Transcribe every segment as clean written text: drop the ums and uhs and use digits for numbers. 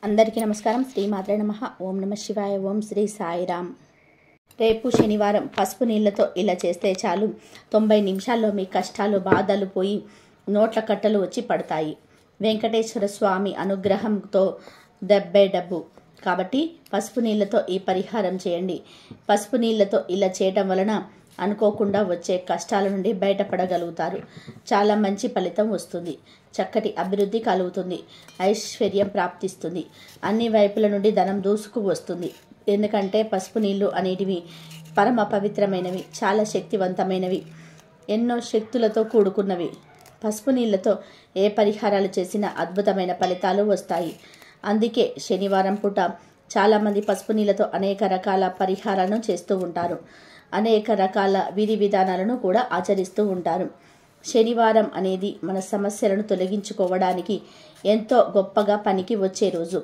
అందరికీ నమస్కారం. శ్రీమాత్రే నమః. ఓం నమః శివాయ. ఓం శ్రీ సాయిరామ్. రేపు శనివారం పసుపు నీళ్లతో ఇలా చేస్తే చాలు, 90 నిమిషాల్లో మీ కష్టాలు బాధలు పోయి నోట్ల కట్టలు వచ్చి పడతాయి. వెంకటేశ్వర స్వామి అనుగ్రహంతో దెబ్బే డబ్బు. కాబట్టి పసుపు నీళ్లతో ఈ పరిహారం చేయండి. పసుపు నీళ్లతో ఇలా చేయటం వలన అనుకోకుండా వచ్చే కష్టాల నుండి బయటపడగలుగుతారు. చాలా మంచి ఫలితం వస్తుంది. చక్కటి అభివృద్ధి కలుగుతుంది. ఐశ్వర్యం ప్రాప్తిస్తుంది. అన్ని వైపుల నుండి ధనం దూసుకు వస్తుంది. ఎందుకంటే పసుపు నీళ్లు అనేటివి పరమ పవిత్రమైనవి, చాలా శక్తివంతమైనవి, ఎన్నో శక్తులతో కూడుకున్నవి. పసుపు నీళ్లతో ఏ పరిహారాలు చేసినా అద్భుతమైన ఫలితాలు వస్తాయి. అందుకే శనివారం పూట చాలామంది పసుపు నీళ్లతో అనేక రకాల పరిహారాలను చేస్తూ ఉంటారు. అనేక రకాల విధి విధానాలను కూడా ఆచరిస్తూ ఉంటారు. శనివారం అనేది మన సమస్యలను తొలగించుకోవడానికి ఎంతో గొప్పగా పనికి వచ్చే రోజు.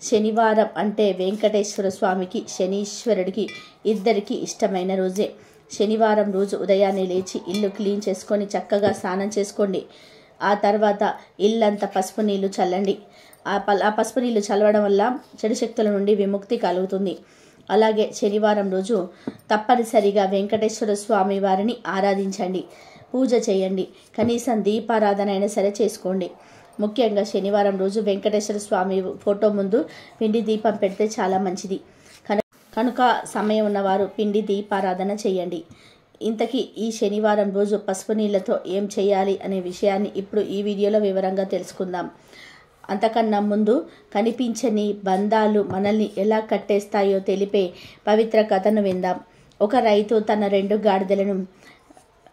శనివారం అంటే వెంకటేశ్వర స్వామికి, శనీశ్వరుడికి ఇద్దరికి ఇష్టమైన రోజే. శనివారం రోజు ఉదయాన్నే లేచి ఇల్లు క్లీన్ చేసుకొని చక్కగా స్నానం చేసుకోండి. ఆ తర్వాత ఇల్లంతా పసుపు నీళ్లు చల్లండి. ఆ పసుపు నీళ్లు చల్లవడం వల్ల చెడు శక్తుల నుండి విముక్తి కలుగుతుంది. అలాగే శనివారం రోజు తప్పనిసరిగా వెంకటేశ్వర స్వామి వారిని ఆరాధించండి, పూజ చేయండి. కనీసం దీపారాధన అయినా సరే చేసుకోండి. ముఖ్యంగా శనివారం రోజు వెంకటేశ్వర స్వామి ఫోటో ముందు పిండి దీపం పెడితే చాలా మంచిది. కనుక సమయం ఉన్నవారు పిండి దీపారాధన చేయండి. ఇంతకీ ఈ శనివారం రోజు పసుపు నీళ్లతో ఏం చేయాలి అనే విషయాన్ని ఇప్పుడు ఈ వీడియోలో వివరంగా తెలుసుకుందాం. అంతకన్నా ముందు కనిపించని బంధాలు మనల్ని ఎలా కట్టేస్తాయో తెలిపే పవిత్ర కథను విందాం. ఒక రైతు తన 2 గాడిదలను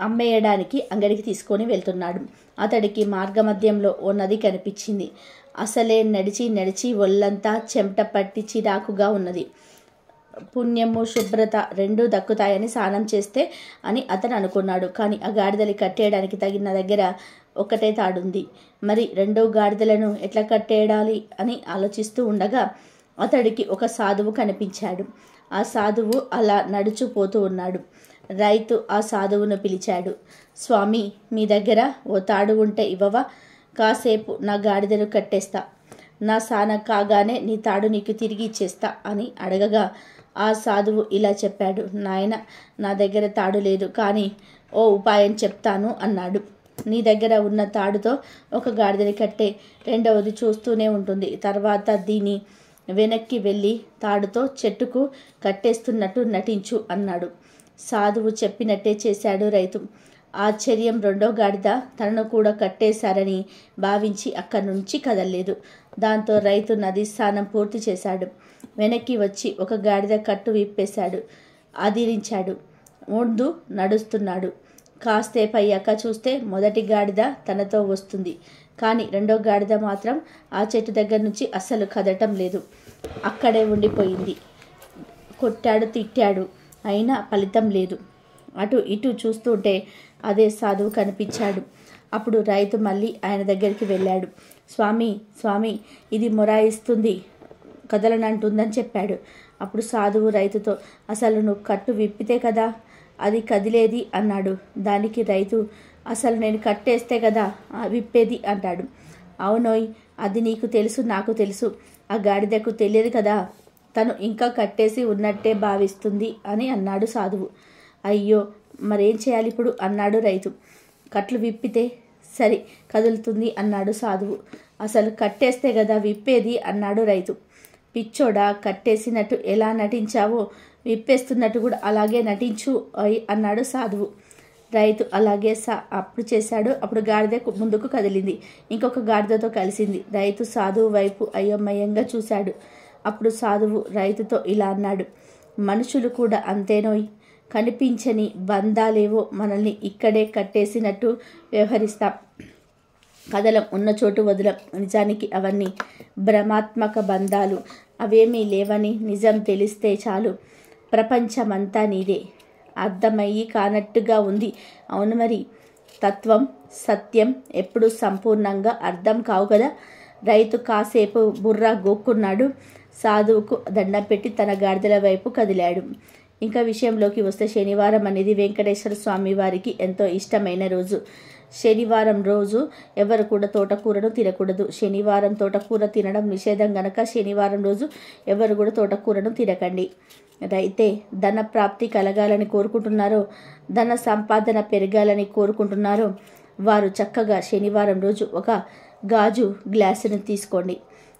అమ్మేయడానికి అంగడికి తీసుకొని వెళ్తున్నాడు. అతడికి మార్గమధ్యంలో ఓ నది కనిపించింది. అసలే నడిచి ఒళ్ళంతా చెమట పట్టి చిరాకుగా ఉన్నది. పుణ్యము శుభ్రత 2 దక్కుతాయని స్నానం చేస్తే అని అతను అనుకున్నాడు. కానీ ఆ గాడిదలు కట్టేయడానికి తగిన దగ్గర ఒకటే తాడుంది. మరి 2 గాడిదలను ఎట్లా కట్టేయాలి అని ఆలోచిస్తూ ఉండగా అతడికి ఒక సాధువు కనిపించాడు. ఆ సాధువు అలా నడుచుపోతూ ఉన్నాడు. రైతు ఆ సాధువును పిలిచాడు. స్వామి, మీ దగ్గర ఓ తాడు ఉంటే ఇవ్వవా? కాసేపు నా గాడిదలు కట్టేస్తా. నా స్నానం కాగానే నీ తాడు నీకు తిరిగి ఇచ్చేస్తా అని అడగగా ఆ సాధువు ఇలా చెప్పాడు. నాయన, నా దగ్గర తాడు లేదు, కానీ ఓ ఉపాయం చెప్తాను అన్నాడు. నీ దగ్గర ఉన్న తాడుతో ఒక గాడిదని కట్టే, రెండవది చూస్తూనే ఉంటుంది. తర్వాత దీని వెనక్కి వెళ్ళి తాడుతో చెట్టుకు కట్టేస్తున్నట్టు నటించు అన్నాడు. సాధువు చెప్పినట్టే చేశాడు రైతు. ఆశ్చర్యం, 2వ గాడిద తనను కూడా కట్టేశారని భావించి అక్కడి నుంచి కదలలేదు. దాంతో రైతు నది స్నానం పూర్తి చేశాడు. వెనక్కి వచ్చి ఒక గాడిద కట్టు విప్పేశాడు. అదిరించాడు. ముందు నడుస్తున్నాడు. కాసేపు అయ్యాక చూస్తే మొదటి గాడిద తనతో వస్తుంది. కానీ 2వ గాడిద మాత్రం ఆ చెట్టు దగ్గర నుంచి అస్సలు కదటం లేదు. అక్కడే ఉండిపోయింది. కొట్టాడు, తిట్టాడు, అయినా ఫలితం లేదు. అటు ఇటు చూస్తుంటే అదే సాధువు కనిపించాడు. అప్పుడు రైతు మళ్ళీ ఆయన దగ్గరికి వెళ్ళాడు. స్వామి, ఇది మొరాయిస్తుంది, కదలనంటుందని చెప్పాడు. అప్పుడు సాధువు రైతుతో, అసలు నువ్వు కట్టు విప్పితే కదా అది కదిలేది అన్నాడు. దానికి రైతు, అసలు నేను కట్టేస్తే కదా విప్పేది అంటాడు. అవునోయ్, అది నీకు తెలుసు, నాకు తెలుసు. ఆ గాడిదకు తెలియదు కదా, తను ఇంకా కట్టేసి ఉన్నట్టే భావిస్తుంది అని అన్నాడు సాధువు. అయ్యో, మరేం చేయాలి ఇప్పుడు అన్నాడు రైతు. కట్లు విప్పితే సరి కదులుతుంది అన్నాడు సాధువు. అసలు కట్టేస్తే కదా విప్పేది అన్నాడు రైతు. పిచ్చోడా, కట్టేసినట్టు ఎలా నటించావో విప్పేస్తున్నట్టు కూడా అలాగే నటించు అన్నాడు సాధువు. రైతు అలాగే అప్పుడు చేశాడు. అప్పుడు గాడిద ముందుకు కదిలింది. ఇంకొక గాడిదతో కలిసింది. రైతు సాధువు వైపు అయోమయంగా చూశాడు. అప్పుడు సాధువు రైతుతో ఇలా అన్నాడు. మనుషులు కూడా అంతేనోయ్, కనిపించని బంధాలేవో మనల్ని ఇక్కడే కట్టేసినట్టు వ్యవహరిస్తాం. కదలం, ఉన్న చోటు వదలం. నిజానికి అవన్నీ భ్రమాత్మక బంధాలు. అవేమీ లేవని నిజం తెలిస్తే చాలు, ప్రపంచమంతా నీదే. అర్థమయ్యి కానట్టుగా ఉంది. అవును మరి, తత్వం సత్యం ఎప్పుడు సంపూర్ణంగా అర్థం కావు కదా. రైతు కాసేపు బుర్రా గోక్కున్నాడు. సాధువుకు దండం పెట్టి తన గాడిదల వైపు కదిలాడు. ఇంకా విషయంలోకి వస్తే శనివారం అనేది వెంకటేశ్వర స్వామి వారికి ఎంతో ఇష్టమైన రోజు. శనివారం రోజు ఎవరు కూడా తోటకూరను తినకూడదు. శనివారం తోటకూర తినడం నిషేధం గనక శనివారం రోజు ఎవరు కూడా తోటకూరను తినకండి. అయితే ధన ప్రాప్తి కలగాలని కోరుకుంటున్నారో, ధన సంపాదన పెరగాలని కోరుకుంటున్నారో వారు చక్కగా శనివారం రోజు ఒక గాజు గ్లాసును తీసుకోండి.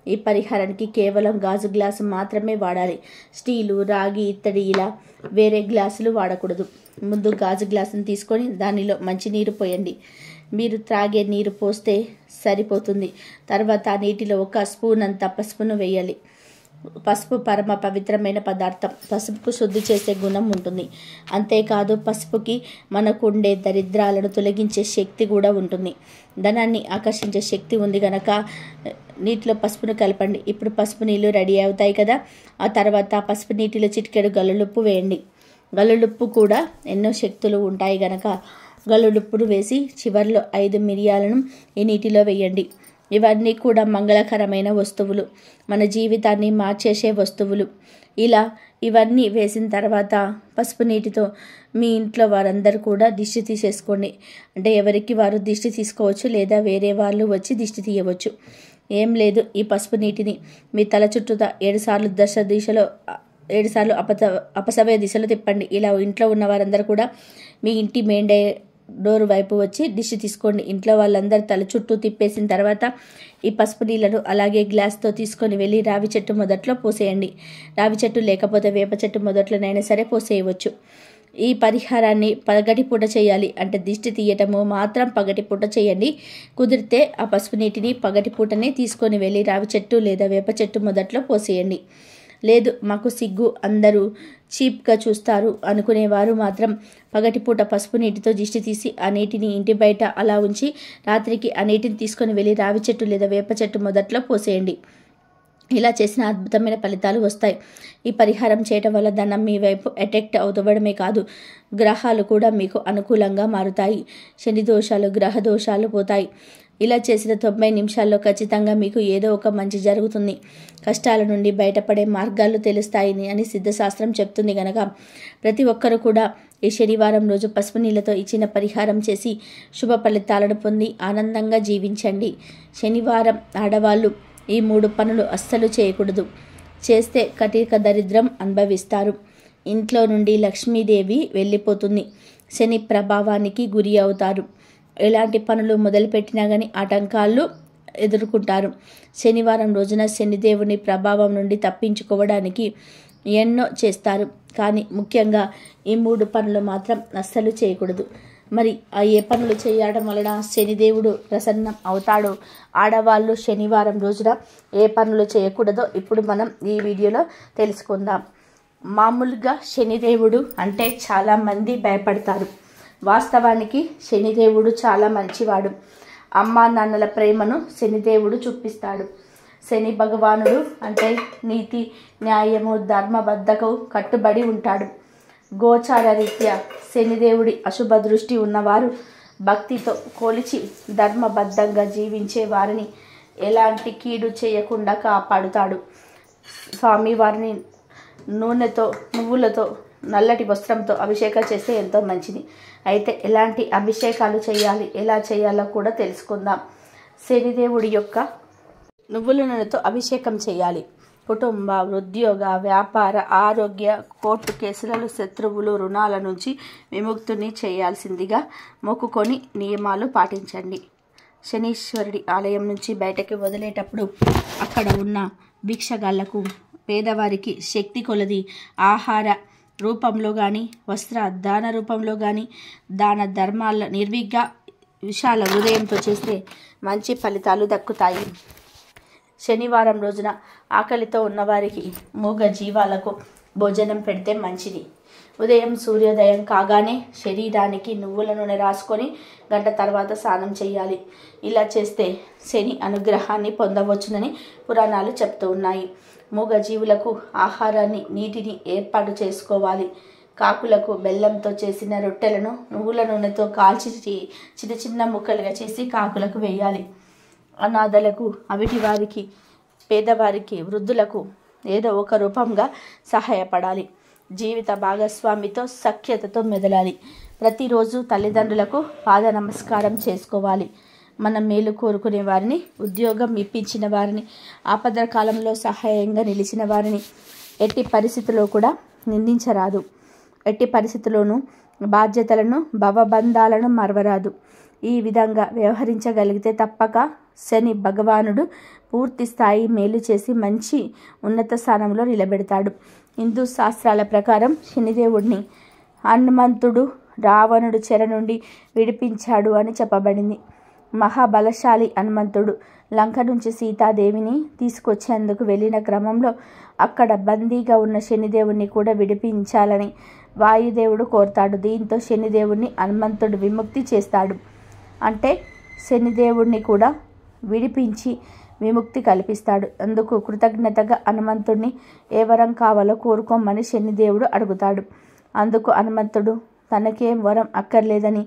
ఈ పరిహారానికి కేవలం గాజు గ్లాసు మాత్రమే వాడాలి. స్టీలు, రాగి, ఇత్తడి ఇలా వేరే గ్లాసులు వాడకూడదు. ముందు గాజు గ్లాసును తీసుకొని దానిలో మంచినీరు పోయండి. మీరు త్రాగే నీరు పోస్తే సరిపోతుంది. తర్వాత ఆ నీటిలో 1 స్పూన్ అంత పసుపును వేయాలి. పసుపు పరమ పవిత్రమైన పదార్థం. పసుపుకు శుద్ధి చేసే గుణం ఉంటుంది. అంతేకాదు పసుపుకి మనకు ఉండే దరిద్రాలను తొలగించే శక్తి కూడా ఉంటుంది. ధనాన్ని ఆకర్షించే శక్తి ఉంది కనుక నీటిలో పసుపును కలపండి. ఇప్పుడు పసుపు నీళ్ళు రెడీ అవుతాయి కదా. ఆ తర్వాత పసుపు నీటిలో చిటికెడు గల్లులుప్పు వేయండి. గల్లులుప్పు కూడా ఎన్నో శక్తులు ఉంటాయి కనుక గల్లులుప్పును వేసి చివర్లో 5 మిరియాలను ఈ నీటిలో వేయండి. ఇవన్నీ కూడా మంగళకరమైన వస్తువులు, మన జీవితాన్ని మార్చేసే వస్తువులు. ఇలా ఇవన్నీ వేసిన తర్వాత పసుపు నీటితో మీ ఇంట్లో వారందరూ కూడా దిష్టి తీసేసుకోండి. అంటే ఎవరికి వారు దిష్టి తీసుకోవచ్చు, లేదా వేరే వాళ్ళు వచ్చి దిష్టి తీయవచ్చు. ఏం లేదు, ఈ పసుపు నీటిని మీ తల చుట్టూతా 7 సార్లు దిశలో 7 సార్లు అపసవ్య దిశలో తిప్పండి. ఇలా ఇంట్లో ఉన్న వారందరూ కూడా మీ ఇంటి మెయిన్ డోర్ వైపు వచ్చి దిష్టి తీసుకోండి. ఇంట్లో వాళ్ళందరూ తల చుట్టూ తిప్పేసిన తర్వాత ఈ పసుపు నీళ్లను అలాగే గ్లాస్తో తీసుకొని వెళ్ళి రావి చెట్టు మొదట్లో పోసేయండి. రావి చెట్టు లేకపోతే వేప చెట్టు మొదట్లోనైనా సరే పోసేయవచ్చు. ఈ పరిహారాన్ని పగటిపూట చేయాలి. అంటే దిష్టి తీయటము మాత్రం పగటిపూట చేయండి. కుదిరితే ఆ పసుపు నీటిని పగటిపూటనే తీసుకొని వెళ్ళి రావి చెట్టు లేదా వేప చెట్టు మొదట్లో పోసేయండి. లేదు మాకు సిగ్గు, అందరూ చీప్గా చూస్తారు అనుకునేవారు మాత్రం పగటిపూట పసుపు నీటితో దిష్టి తీసి ఆ నీటిని ఇంటి బయట అలా ఉంచి రాత్రికి ఆ నీటిని తీసుకొని వెళ్ళి రావి చెట్టు లేదా వేప చెట్టు మొదట్లో పోసేయండి. ఇలా చేసిన అద్భుతమైన ఫలితాలు వస్తాయి. ఈ పరిహారం చేయటం వల్ల ధనం మీ వైపు అట్రాక్ట్ అవుతవడమే కాదు, గ్రహాలు కూడా మీకు అనుకూలంగా మారుతాయి. శని దోషాలు, గ్రహ దోషాలు పోతాయి. ఇలా చేసిన 90 నిమిషాల్లో ఖచ్చితంగా మీకు ఏదో ఒక మంచి జరుగుతుంది. కష్టాల నుండి బయటపడే మార్గాలు తెలుస్తాయి అని సిద్ధశాస్త్రం చెప్తుంది కనుక ప్రతి ఒక్కరూ కూడా ఈ శనివారం రోజు పసుపు నీళ్ళతో ఇచ్చిన పరిహారం చేసి శుభ ఫలితాలను పొంది ఆనందంగా జీవించండి. శనివారం ఆడవాళ్ళు ఈ 3 పనులు అస్సలు చేయకూడదు. చేస్తే కటిక దరిద్రం అనుభవిస్తారు. ఇంట్లో నుండి లక్ష్మీదేవి వెళ్ళిపోతుంది. శని ప్రభావానికి గురి అవుతారు. ఎలాంటి పనులు మొదలుపెట్టినా కానీ ఆటంకాలు ఎదుర్కొంటారు. శనివారం రోజున శనిదేవుని ప్రభావం నుండి తప్పించుకోవడానికి ఎన్నో చేస్తారు. కానీ ముఖ్యంగా ఈ 3 పనులు మాత్రం అస్సలు చేయకూడదు. మరి ఆ ఏ పనులు చేయడం వలన శనిదేవుడు ప్రసన్నం అవుతాడో, ఆడవాళ్ళు శనివారం రోజున ఏ పనులు చేయకూడదో ఇప్పుడు మనం ఈ వీడియోలో తెలుసుకుందాం. మామూలుగా శనిదేవుడు అంటే చాలామంది భయపడతారు. వాస్తవానికి శనిదేవుడు చాలా మంచివాడు. అమ్మా నాన్నల ప్రేమను శనిదేవుడు చూపిస్తాడు. శని భగవానుడు అంటే నీతి, న్యాయము, ధర్మబద్ధకు కట్టుబడి ఉంటాడు. గోచార రీత్యా శనిదేవుడి అశుభ దృష్టి ఉన్నవారు భక్తితో కొలిచి ధర్మబద్ధంగా జీవించే వారిని ఎలాంటి కీడు చేయకుండా కాపాడుతాడు. స్వామివారిని నూనెతో, నువ్వులతో, నల్లటి వస్త్రంతో అభిషేకం చేస్తే ఎంతో మంచిది. అయితే ఎలాంటి అభిషేకాలు చేయాలి, ఎలా చేయాలో కూడా తెలుసుకుందాం. శనిదేవుడి యొక్క నువ్వుల నూనెతో అభిషేకం చేయాలి. కుటుంబ, ఉద్యోగ, వ్యాపార, ఆరోగ్య, కోర్టు కేసులలో, శత్రువులు, రుణాల నుంచి విముక్తిని చేయాల్సిందిగా మొక్కుకొని నియమాలు పాటించండి. శనీశ్వరుడి ఆలయం నుంచి బయటకు వదిలేటప్పుడు అక్కడ ఉన్న భిక్షగాళ్లకు, పేదవారికి శక్తి కొలది ఆహార రూపంలో కానీ, వస్త్ర దాన రూపంలో కానీ, దాన ధర్మాల నిర్విఘ్న విశాల హృదయంతో చేస్తే మంచి ఫలితాలు దక్కుతాయి. శనివారం రోజున ఆకలితో ఉన్నవారికి, మూగ జీవాలకు భోజనం పెడితే మంచిది. ఉదయం సూర్యోదయం కాగానే శరీరానికి నువ్వుల నూనె రాసుకొని గంట తర్వాత స్నానం చేయాలి. ఇలా చేస్తే శని అనుగ్రహాన్ని పొందవచ్చునని పురాణాలు చెప్తూ ఉన్నాయి. మూగ జీవులకు ఆహారాన్ని, నీటిని ఏర్పాటు చేసుకోవాలి. కాకులకు బెల్లంతో చేసిన రొట్టెలను నువ్వుల నూనెతో కాల్చి చిన్న చిన్న ముక్కలుగా చేసి కాకులకు వేయాలి. అనాథలకు, అవిటి వారికి, పేదవారికి, వృద్ధులకు ఏదో ఒక రూపంగా సహాయపడాలి. జీవిత భాగస్వామితో సఖ్యతతో మెదలాలి. ప్రతిరోజు తల్లిదండ్రులకు పాద నమస్కారం చేసుకోవాలి. మనం మేలు కోరుకునే వారిని, ఉద్యోగం ఇప్పించిన వారిని, ఆపద కాలంలో సహాయంగా నిలిచిన వారిని ఎట్టి పరిస్థితుల్లో కూడా నిందించరాదు. ఎట్టి పరిస్థితుల్లోనూ బాధ్యతలను, భవబంధాలను మరవరాదు. ఈ విధంగా వ్యవహరించగలిగితే తప్పక శని భగవానుడు పూర్తి స్థాయి మేలు చేసి మంచి ఉన్నత స్థానంలో నిలబెడతాడు. హిందూ శాస్త్రాల ప్రకారం శనిదేవుడిని హనుమంతుడు రావణుడు చెర నుండి విడిపించాడు అని చెప్పబడింది. మహాబలశాలి హనుమంతుడు లంక నుంచి సీతాదేవిని తీసుకొచ్చేందుకు వెళ్ళిన క్రమంలో అక్కడ బందీగా ఉన్న శనిదేవుణ్ణి కూడా విడిపించాలని వాయుదేవుడు కోరతాడు. దీంతో శనిదేవుణ్ణి హనుమంతుడు విముక్తి చేస్తాడు. అంటే శనిదేవుణ్ణి కూడా విడిపించి విముక్తి కల్పిస్తాడు. అందుకు కృతజ్ఞతగా హనుమంతుడిని ఏ వరం కావాలో కోరుకోమని శనిదేవుడు అడుగుతాడు. అందుకు హనుమంతుడు తనకేం వరం అక్కర్లేదని,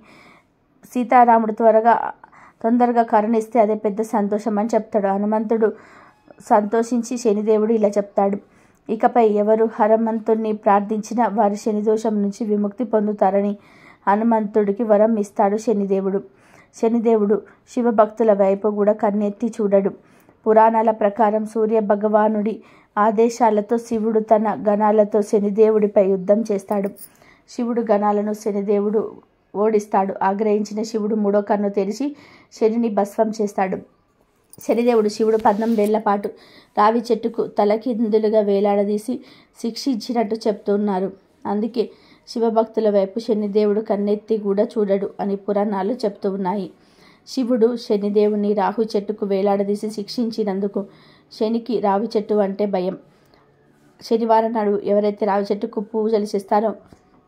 సీతారాముడు తొందరగా కరుణిస్తే అదే పెద్ద సంతోషం అని చెప్తాడు. హనుమంతుడు సంతోషించి శనిదేవుడు ఇలా చెప్తాడు: ఇకపై ఎవరు హనుమంతుడిని ప్రార్థించినా వారి శనిదోషం నుంచి విముక్తి పొందుతారని హనుమంతుడికి వరం ఇస్తాడు శనిదేవుడు. శనిదేవుడు శివభక్తుల వైపు కూడా కన్నెత్తి చూడడు. పురాణాల ప్రకారం సూర్య భగవానుడి ఆదేశాలతో శివుడు తన గణాలతో శనిదేవుడిపై యుద్ధం చేస్తాడు. శివుడు గణాలను శనిదేవుడు ఓడిస్తాడు. ఆగ్రహించిన శివుడు మూడో కన్ను తెరిచి శనిని భస్మం చేస్తాడు. శనిదేవుడు శివుడు 18 ఏళ్ల పాటు రావి చెట్టుకు తలకిందులుగా వేలాడదీసి శిక్షించినట్టు చెప్తున్నారు. అందుకే శివభక్తుల వైపు శనిదేవుడు కన్నెత్తి కూడా చూడడు అని పురాణాలు చెప్తూ ఉన్నాయి. శివుడు శనిదేవుని రాహు చెట్టుకు వేలాడదీసి శిక్షించినందుకు శనికి రావి చెట్టు అంటే భయం. శనివారం నాడు ఎవరైతే రావి చెట్టుకు పూజలు చేస్తారో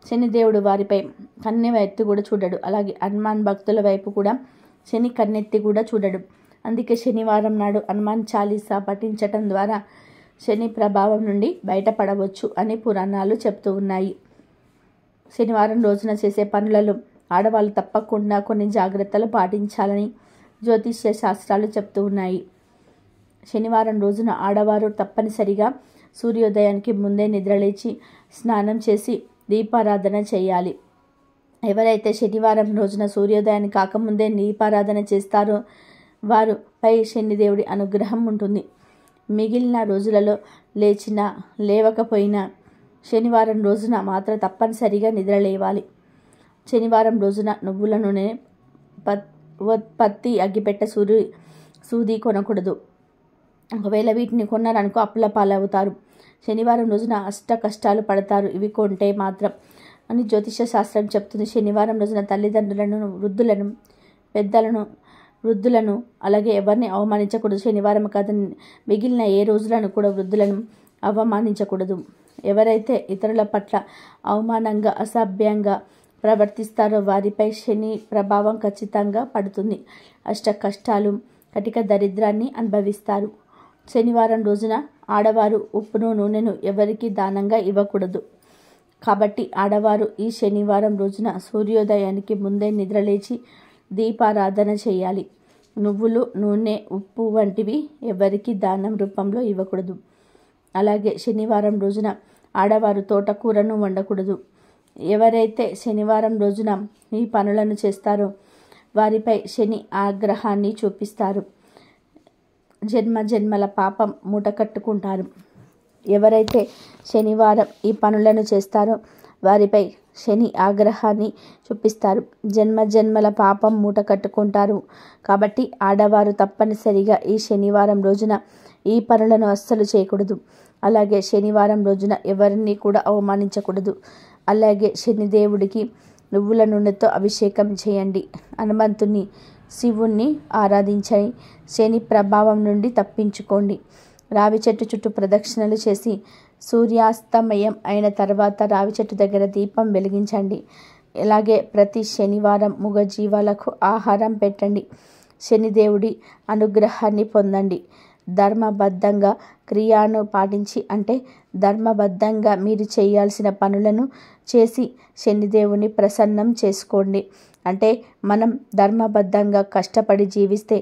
శనిదేవుడు వారిపై కన్నెత్తి కూడా చూడడు. అలాగే హనుమాన్ భక్తుల వైపు కూడా శని కన్నెత్తి కూడా చూడడు. అందుకే శనివారం నాడు హనుమాన్ చాలీసా పఠించటం ద్వారా శని ప్రభావం నుండి బయటపడవచ్చు అని పురాణాలు చెప్తూ ఉన్నాయి. శనివారం రోజున చేసే పనులలో ఆడవాళ్ళు తప్పకుండా కొన్ని జాగ్రత్తలు పాటించాలని జ్యోతిష్య శాస్త్రాలు చెప్తూ ఉన్నాయి. శనివారం రోజున ఆడవారు తప్పనిసరిగా సూర్యోదయానికి ముందే నిద్రలేచి స్నానం చేసి దీపారాధన చేయాలి. ఎవరైతే శనివారం రోజున సూర్యోదయానికి కాకముందే దీపారాధన చేస్తారో వారిపై శనిదేవుడి అనుగ్రహం ఉంటుంది. మిగిలిన రోజులలో లేవకపోయినా శనివారం రోజున మాత్రం తప్పనిసరిగా నిద్రలేవాలి. శనివారం రోజున నువ్వుల నూనె, పత్తి, అగ్గిపెట్ట, సూది కొనకూడదు. ఒకవేళ వీటిని కొన్నారనుకో అప్పుల పాలవుతారు. శనివారం రోజున అష్ట కష్టాలు పడతారు ఇవి కొంటే మాత్రం అని జ్యోతిష శాస్త్రం చెప్తుంది. శనివారం రోజున తల్లిదండ్రులను, వృద్ధులను, పెద్దలను, వృద్ధులను అలాగే ఎవరిని అవమానించకూడదు. శనివారం కాదు మిగిలిన ఏ రోజులను కూడా వృద్ధులను అవమానించకూడదు. ఎవరైతే ఇతరుల పట్ల అవమానంగా, అసభ్యంగా ప్రవర్తిస్తారో వారిపై శని ప్రభావం ఖచ్చితంగా పడుతుంది. అష్ట కష్టాలు, కటిక దరిద్రాన్ని అనుభవిస్తారు. శనివారం రోజున ఆడవారు ఉప్పును, నూనెను ఎవరికి దానంగా ఇవ్వకూడదు. కాబట్టి ఆడవారు ఈ శనివారం రోజున సూర్యోదయానికి ముందే నిద్రలేచి దీపారాధన చేయాలి. నువ్వులు, నూనె, ఉప్పు వంటివి ఎవరికి దానం రూపంలో ఇవ్వకూడదు. అలాగే శనివారం రోజున ఆడవారు తోటకూరను వండకూడదు. ఎవరైతే శనివారం రోజున ఈ పనులను చేస్తారో వారిపై శని ఆగ్రహాన్ని చూపిస్తారు. జన్మల పాపం మూట కట్టుకుంటారు. ఎవరైతే శనివారం ఈ పనులను చేస్తారో వారిపై శని ఆగ్రహాన్ని చూపిస్తారు. జన్మల పాపం మూట కట్టుకుంటారు. కాబట్టి ఆడవారు తప్పనిసరిగా ఈ శనివారం రోజున ఈ పనులను అస్సలు చేయకూడదు. అలాగే శనివారం రోజున ఎవరిని కూడా అవమానించకూడదు. అలాగే శనిదేవుడికి నువ్వుల నూనెతో అభిషేకం చేయండి. హనుమంతుని, శివుణ్ణి ఆరాధించండి. శని ప్రభావం నుండి తప్పించుకోండి. రావి చెట్టు చుట్టూ ప్రదక్షిణలు చేసి సూర్యాస్తమయం అయిన తర్వాత రావి చెట్టు దగ్గర దీపం వెలిగించండి. అలాగే ప్రతి శనివారం మూగజీవాలకు ఆహారం పెట్టండి. శనిదేవుడి అనుగ్రహాన్ని పొందండి. ధర్మబద్ధంగా క్రియను పాటించి అంటే ధర్మబద్ధంగా మీరు చేయాల్సిన పనులను చేసి శనిదేవుని ప్రసన్నం చేసుకోండి. అంటే మనం ధర్మబద్ధంగా కష్టపడి జీవిస్తే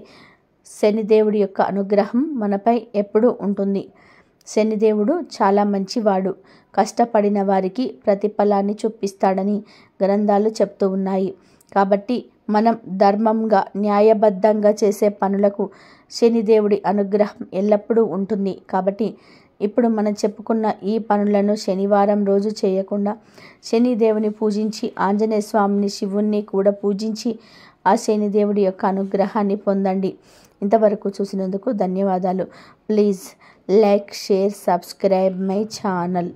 శనిదేవుడి యొక్క అనుగ్రహం మనపై ఎప్పుడూ ఉంటుంది. శనిదేవుడు చాలా మంచివాడు, కష్టపడిన వారికి ప్రతిఫలాన్ని చూపిస్తాడని గ్రంథాలు చెప్తూ ఉన్నాయి. కాబట్టి మనం ధర్మంగా న్యాయబద్ధంగా చేసే పనులకు శనిదేవుడి అనుగ్రహం ఎల్లప్పుడూ ఉంటుంది. కాబట్టి ఇప్పుడు మనం చెప్పుకున్న ఈ పనులను శనివారం రోజు చేయకుండా శనిదేవుని పూజించి ఆంజనేయ స్వామిని, శివుణ్ణి కూడా పూజించి ఆ శనిదేవుడి యొక్క అనుగ్రహాన్ని పొందండి. ఇంతవరకు చూసినందుకు ధన్యవాదాలు. Please like, share, subscribe my channel.